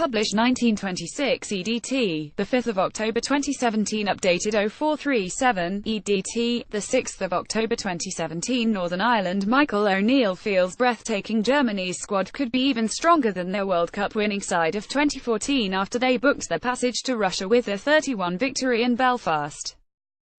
published 1926 EDT, the 5th of October 2017 updated 0437 EDT, the 6th of October 2017 Northern Ireland Michael ONeill feels breathtaking. Germany's squad could be even stronger than their World Cup winning side of 2014 after they booked their passage to Russia with a 3-1 victory in Belfast.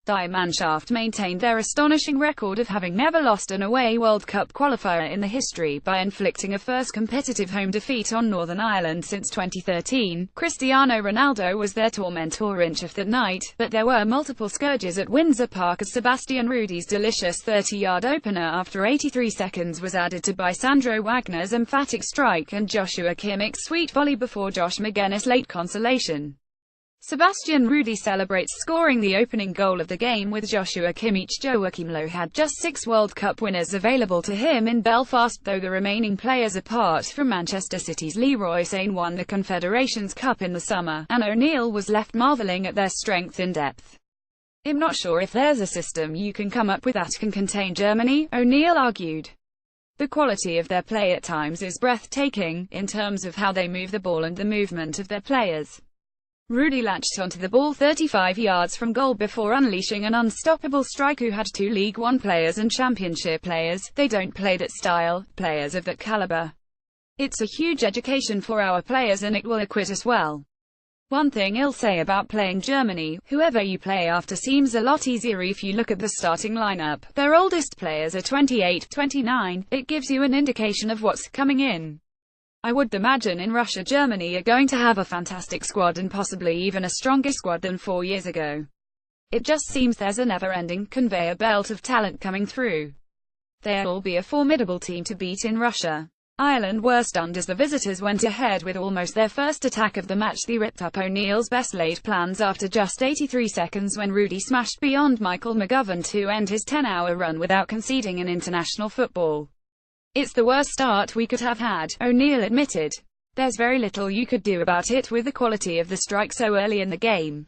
Die Mannschaft maintained their astonishing record of having never lost an away World Cup qualifier in the history by inflicting a first competitive home defeat on Northern Ireland since 2013. Cristiano Ronaldo was their tormentor in Chief that night, but there were multiple scourges at Windsor Park as Sebastian Rudy's delicious 30-yard opener after 83 seconds was added to by Sandro Wagner's emphatic strike and Joshua Kimmich's sweet volley before Josh Magennis' late consolation. Sebastian Rudy celebrates scoring the opening goal of the game with Joshua Kimmich. Joachim Low had just 6 World Cup winners available to him in Belfast, though the remaining players apart from Manchester City's Leroy Sane won the Confederations Cup in the summer, and O'Neill was left marvelling at their strength in depth. "I'm not sure if there's a system you can come up with that can contain Germany," O'Neill argued. "The quality of their play at times is breathtaking, in terms of how they move the ball and the movement of their players." Rudy latched onto the ball 35 yards from goal before unleashing an unstoppable strike who had 2 League One players and Championship players. "They don't play that style, players of that caliber. It's a huge education for our players and it will equip us well. One thing I'll say about playing Germany, whoever you play after seems a lot easier if you look at the starting lineup. Their oldest players are 28, 29, it gives you an indication of what's coming in. I would imagine in Russia Germany are going to have a fantastic squad and possibly even a stronger squad than 4 years ago. It just seems there's a never-ending conveyor belt of talent coming through. They'll be a formidable team to beat in Russia." Ireland were stunned as the visitors went ahead with almost their first attack of the match. They ripped up O'Neill's best-laid plans after just 83 seconds when Rudy smashed beyond Michael McGovern to end his 10-hour run without conceding in international football. "It's the worst start we could have had," O'Neill admitted. "There's very little you could do about it with the quality of the strike so early in the game.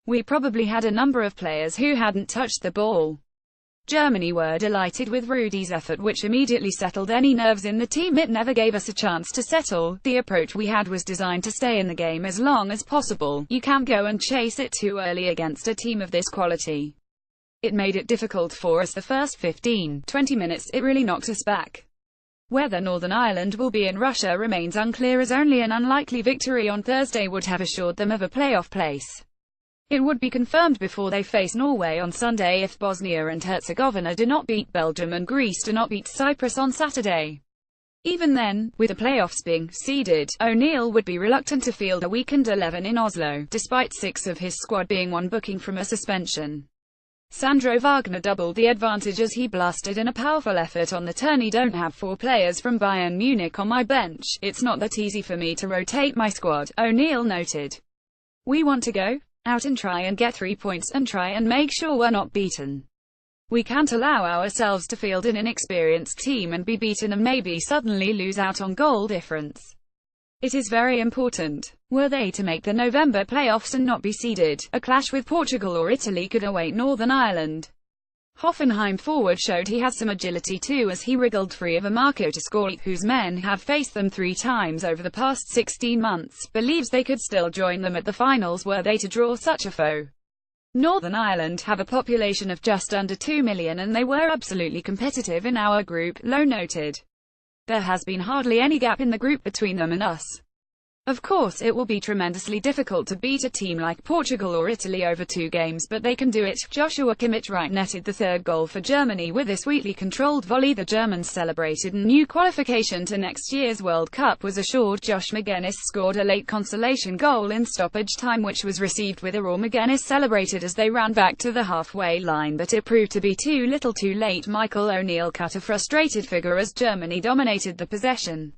We probably had a number of players who hadn't touched the ball." Germany were delighted with Rudy's effort, which immediately settled any nerves in the team. "It never gave us a chance to settle. The approach we had was designed to stay in the game as long as possible. You can't go and chase it too early against a team of this quality. It made it difficult for us the first 15-20 minutes. It really knocked us back." Whether Northern Ireland will be in Russia remains unclear, as only an unlikely victory on Thursday would have assured them of a playoff place. It would be confirmed before they face Norway on Sunday if Bosnia and Herzegovina do not beat Belgium and Greece do not beat Cyprus on Saturday. Even then, with the playoffs being seeded, O'Neill would be reluctant to field a weakened 11 in Oslo, despite 6 of his squad being one booking from a suspension. Sandro Wagner doubled the advantage as he blasted in a powerful effort on the turn. "I don't have 4 players from Bayern Munich on my bench. It's not that easy for me to rotate my squad," O'Neill noted. "We want to go out and try and get 3 points, and try and make sure we're not beaten. We can't allow ourselves to field an inexperienced team and be beaten and maybe suddenly lose out on goal difference. It is very important. Were they to make the November playoffs and not be seeded, a clash with Portugal or Italy could await Northern Ireland." Hoffenheim forward showed he has some agility too, as he wriggled free of a Marco to score, whose men have faced them 3 times over the past 16 months, believes they could still join them at the finals were they to draw such a foe. "Northern Ireland have a population of just under 2 million and they were absolutely competitive in our group," Lowe noted. "There has been hardly any gap in the group between them and us. Of course it will be tremendously difficult to beat a team like Portugal or Italy over 2 games, but they can do it." Joshua Kimmich right-netted the 3rd goal for Germany with a sweetly controlled volley. The Germans celebrated, and new qualification to next year's World Cup was assured. Josh Magennis scored a late consolation goal in stoppage time, which was received with a roar. Magennis celebrated as they ran back to the halfway line, but it proved to be too little too late. Michael ONeill cut a frustrated figure as Germany dominated the possession.